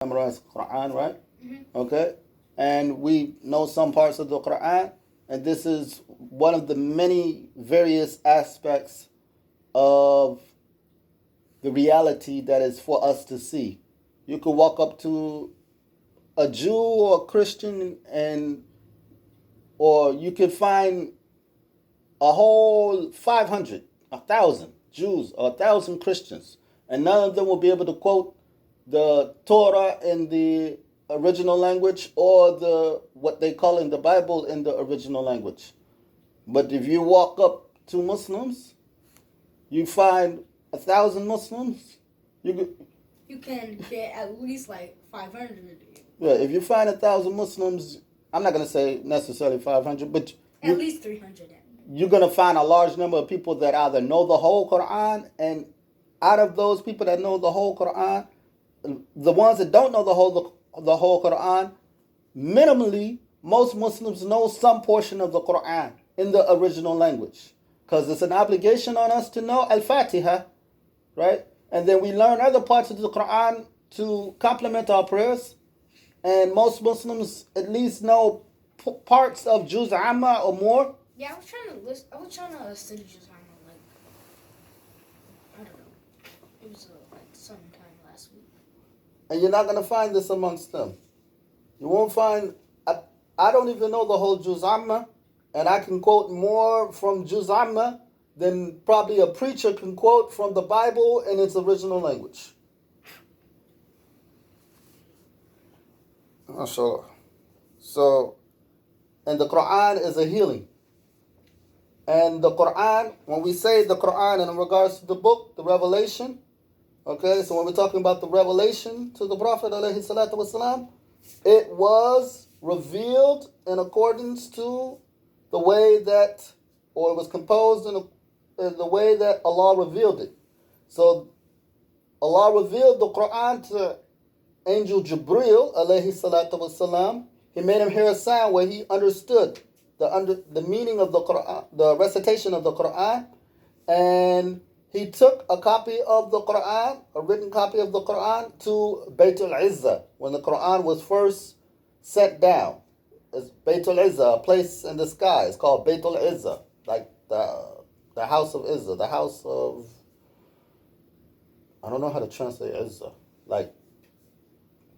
memorize Quran, right? Mm-hmm. Okay, and we know some parts of the Quran, and this is one of the many various aspects of the reality that is for us to see. You could walk up to a Jew or a Christian, or you could find a whole 500, 1,000 Jews or 1,000 Christians, and none of them will be able to quote the Torah in the original language or the what they call in the Bible in the original language. But if you walk up to Muslims, you find 1,000 Muslims. You can get at least like 500. Yeah, if you find 1,000 Muslims, I'm not gonna say necessarily 500, but at least 300. You're gonna find a large number of people that either know the whole Quran, and out of those people that know the whole Quran, the ones that don't know the whole Quran, minimally most Muslims know some portion of the Quran in the original language, because it's an obligation on us to know Al-Fatiha, right? And then we learn other parts of the Quran to complement our prayers. And most Muslims at least know parts of Juz Amma or more. Yeah, I was trying to study Juz Amma, like, I don't know. It was like sometime last week. And you're not going to find this amongst them. You won't find. I don't even know the whole Juz Amma, and I can quote more from Juz Amma than probably a preacher can quote from the Bible in its original language. MashaAllah. So, and the Quran is a healing. And the Quran, when we say the Quran in regards to the book, the revelation, okay, so when we're talking about the revelation to the Prophet alayhi salatu wasalam, it was revealed in accordance to the way that, or it was composed in the way that Allah revealed it. So Allah revealed the Quran to Angel Jibril alayhi salatu wasalam. He made him hear a sound where he understood the meaning of the Quran, the recitation of the Quran, and he took a copy of the Quran, a written copy of the Quran, to Baytul Izzah when the Quran was first sent down. It's Baytul Izzah, a place in the sky. It's called Baytul Izzah, like the house of Izzah, the house of, I don't know how to translate Izzah, like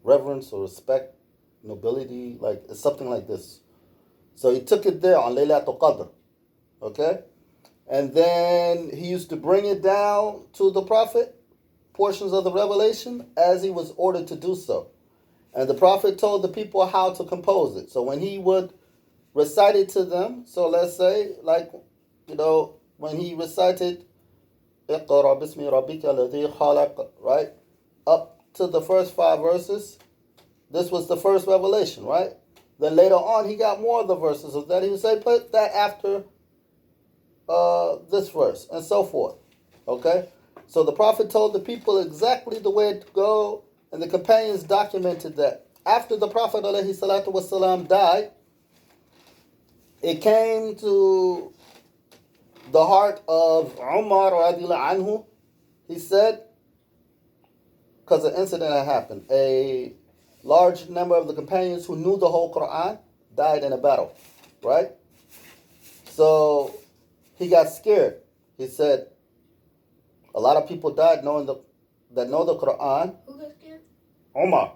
reverence or respect, nobility, like it's something like this. So he took it there on Laylatul Qadr, okay? And then he used to bring it down to the Prophet, portions of the revelation, as he was ordered to do so. And the Prophet told the people how to compose it. So when he would recite it to them, so let's say, like, when he recited, Iqra bismi rabbika alladhi khalaq, right? Up to the first 5 verses, this was the first revelation, right? Then later on, he got more of the verses of that. He would say, put that after this verse, and so forth. Okay? So the Prophet told the people exactly the way to go, and the companions documented that. After the Prophet ﷺ died, it came to the heart of Umar radiallahu anhu. He said, because an incident had happened, a large number of the companions who knew the whole Quran died in a battle, right? So he got scared. He said, a lot of people died that know the Quran. Who got scared? Umar,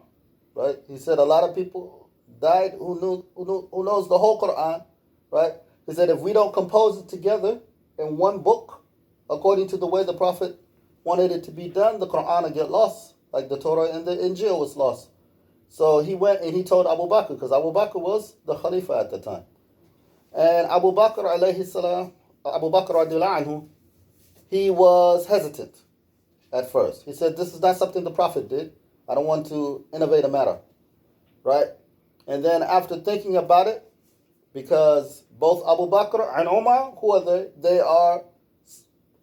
right? He said a lot of people died who knows the whole Quran, right? He said if we don't compose it together in one book, according to the way the Prophet wanted it to be done, the Quran will get lost, like the Torah and the Injil was lost. So he went and he told Abu Bakr, because Abu Bakr was the Khalifa at the time. And Abu Bakr radiallahu anhu, he was hesitant at first. He said, this is not something the Prophet did. I don't want to innovate a matter, right? And then after thinking about it, because both Abu Bakr and Umar, who are they? They are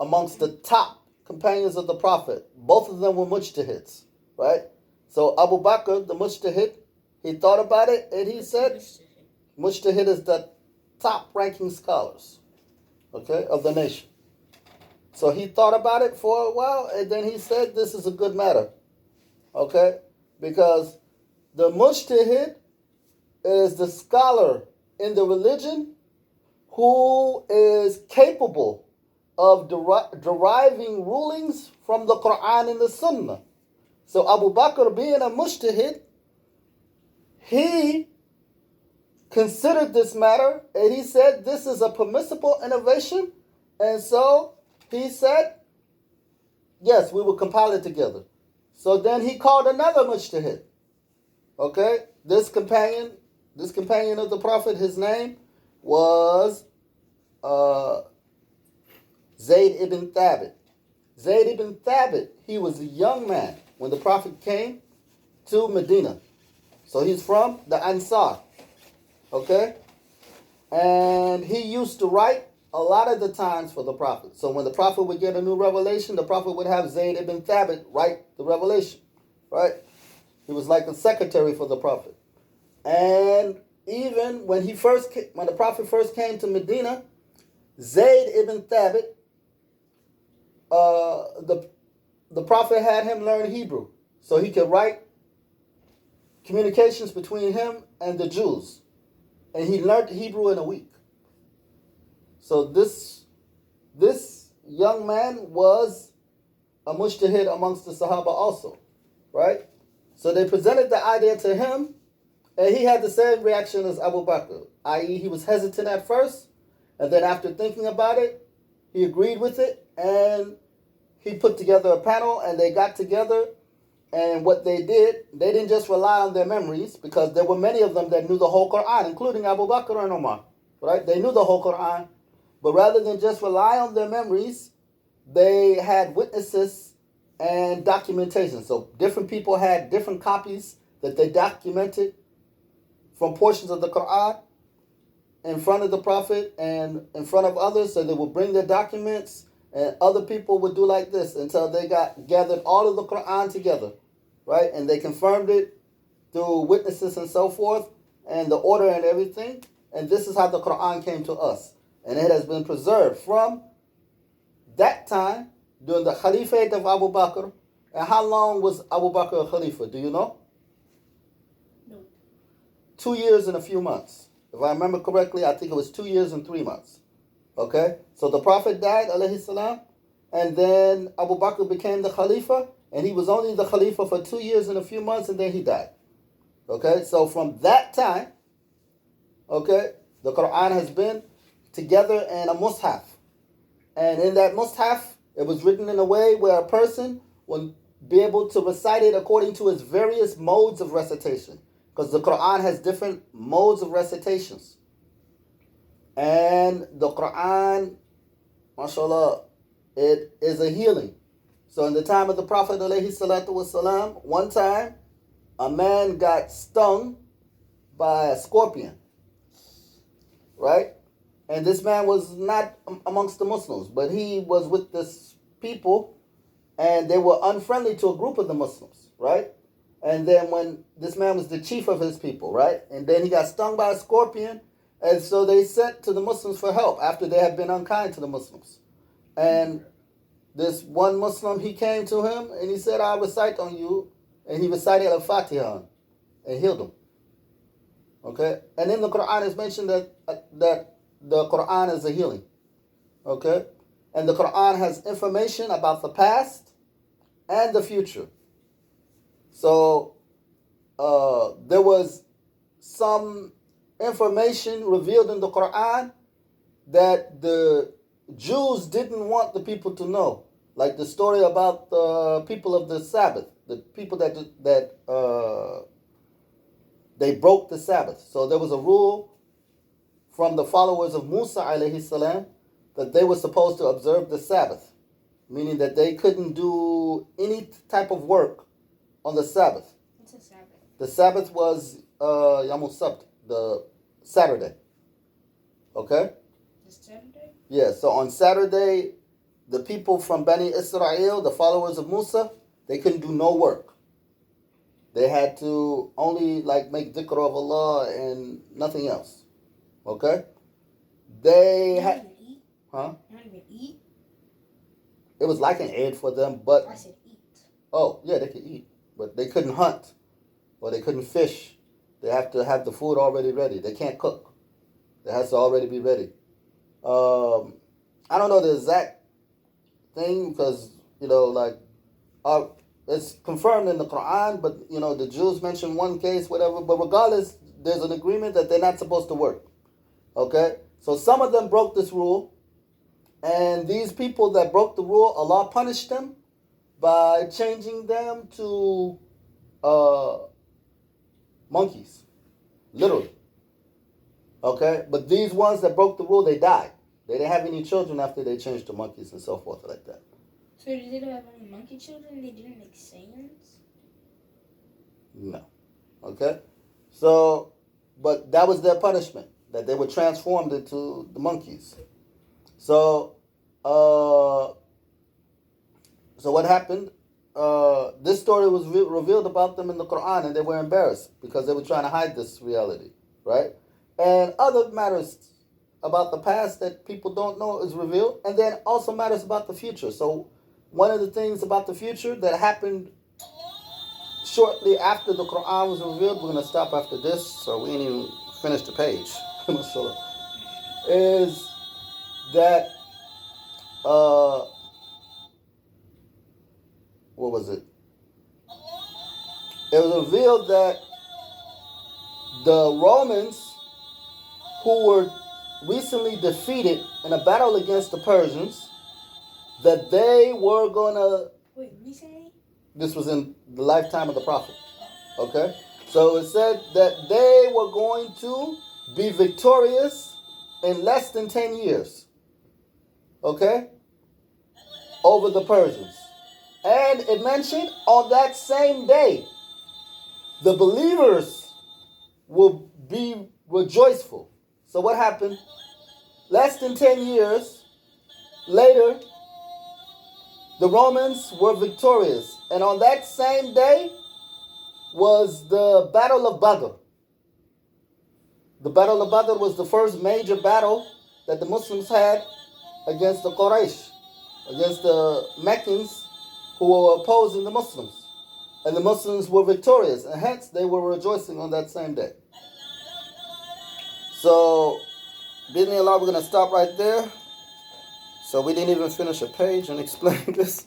amongst the top companions of the Prophet. Both of them were mujtahids, right? So Abu Bakr, the mujtahid, he thought about it and he said, mujtahid is the top ranking scholars, okay, of the nation. So he thought about it for a while and then he said, this is a good matter, okay? Because the mujtahid is the scholar in the religion who is capable of deriving rulings from the Quran and the Sunnah. So Abu Bakr, being a mujtahid, he considered this matter and he said this is a permissible innovation, and so he said, yes, we will compile it together. So then he called another mujtahid. Okay, this companion of the Prophet, his name was Zayd ibn Thabit. Zayd ibn Thabit, he was a young man when the Prophet came to Medina. So he's from the Ansar. Okay? And he used to write a lot of the times for the Prophet. So when the Prophet would get a new revelation, the Prophet would have Zayd ibn Thabit write the revelation. Right? He was like a secretary for the Prophet. And even when the Prophet first came to Medina, Zayd ibn Thabit, the Prophet had him learn Hebrew so he could write communications between him and the Jews. And he learned Hebrew in a week. So this young man was a mujtahid amongst the Sahaba also, right? So they presented the idea to him, and he had the same reaction as Abu Bakr, i.e. he was hesitant at first, and then after thinking about it, he agreed with it, and he put together a panel, and they got together, and what they did, they didn't just rely on their memories, because there were many of them that knew the whole Quran, including Abu Bakr and Umar, right? They knew the whole Quran, but rather than just rely on their memories, they had witnesses and documentation. So different people had different copies that they documented from portions of the Quran in front of the Prophet and in front of others. So they would bring their documents, and other people would do like this until they gathered all of the Quran together, right? And they confirmed it through witnesses and so forth, and the order and everything. And this is how the Quran came to us. And it has been preserved from that time during the Caliphate of Abu Bakr. And how long was Abu Bakr a Khalifa? Do you know? No. 2 years and a few months. If I remember correctly, I think it was 2 years and 3 months. Okay? So the Prophet died, alayhi salam, and then Abu Bakr became the Khalifa, and he was only the Khalifa for 2 years and a few months, and then he died. Okay? So from that time, okay, the Quran has been together in a mushaf. And in that mushaf, it was written in a way where a person would be able to recite it according to its various modes of recitation. Because the Quran has different modes of recitations. And the Quran, mashallah, it is a healing. So in the time of the Prophet ﷺ, one time, a man got stung by a scorpion. Right? And this man was not amongst the Muslims, but he was with this people, and they were unfriendly to a group of the Muslims, right? And then when this man was the chief of his people, right? And then he got stung by a scorpion, and so they sent to the Muslims for help after they had been unkind to the Muslims. And this one Muslim, he came to him, and he said, I'll recite on you. And he recited Al-Fatiha and healed him. Okay? And in the Quran it's mentioned that the Quran is a healing. Okay? And the Quran has information about the past and the future. So there was some information revealed in the Quran that the Jews didn't want the people to know. Like the story about the people of the Sabbath, the people that they broke the Sabbath. So there was a rule from the followers of Musa alayhi salam that they were supposed to observe the Sabbath, meaning that they couldn't do any type of work on the Sabbath. What's a Sabbath? The Sabbath was Yom Sabt, the Saturday. Okay? The Saturday? Yeah, so on Saturday, the people from Bani Israel, the followers of Musa, they couldn't do no work. They had to only make dhikr of Allah and nothing else. Okay? They Not had... even eat? Huh? Not even eat? It was like an Eid for them, but... I said eat. Oh, yeah, they could eat. But they couldn't hunt. or they couldn't fish. They have to have the food already ready. They can't cook. It has to already be ready. I don't know the exact thing because, it's confirmed in the Quran, but, the Jews mention one case, whatever. But regardless, there's an agreement that they're not supposed to work. Okay? So some of them broke this rule. And these people that broke the rule, Allah punished them by changing them to monkeys. Literally. Okay? But these ones that broke the rule, they died. They didn't have any children after they changed to monkeys and so forth like that. So they didn't have any monkey children? They didn't make Saiyans? No. Okay? So, but that was their punishment, that they were transformed into the monkeys. So what happened? This story was revealed about them in the Quran, and they were embarrassed because they were trying to hide this reality, right? And other matters about the past that people don't know is revealed, and then also matters about the future. So one of the things about the future that happened shortly after the Quran was revealed, we're going to stop after this, so we ain't even finished the page, is that, what was it? It was revealed that the Romans, who were recently defeated in a battle against the Persians, that they were going to... Wait, recently? This was in the lifetime of the Prophet. Okay? So it said that they were going to be victorious in less than 10 years. Okay? Over the Persians. And it mentioned on that same day, the believers will be rejoiceful. So what happened? Less than 10 years later, the Romans were victorious. And on that same day was the Battle of Badr. The Battle of Badr was the first major battle that the Muslims had against the Quraysh, against the Meccans who were opposing the Muslims. And the Muslims were victorious, and hence they were rejoicing on that same day. So, Bismillah, Allah, we're going to stop right there. So we didn't even finish a page and explain this.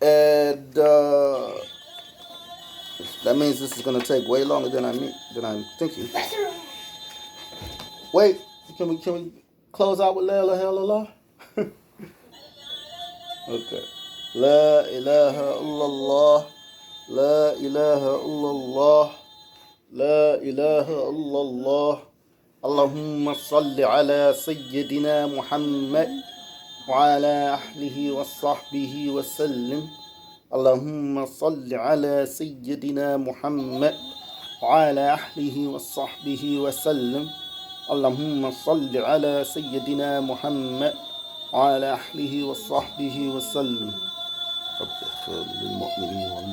And that means this is going to take way longer than I'm thinking. Wait, can we close out with La ilaha illallah? Okay. La ilaha illallah. La ilaha illallah. La ilaha illallah. اللهم صل على سيدنا محمد وعلى أهله وصحبه وسلم. اللهم صل على سيدنا محمد وعلى أهله وصحبه وسلم. اللهم صل على سيدنا محمد وعلى أهله وصحبه وسلم. رب اغفر للمؤمنين والمؤمنات.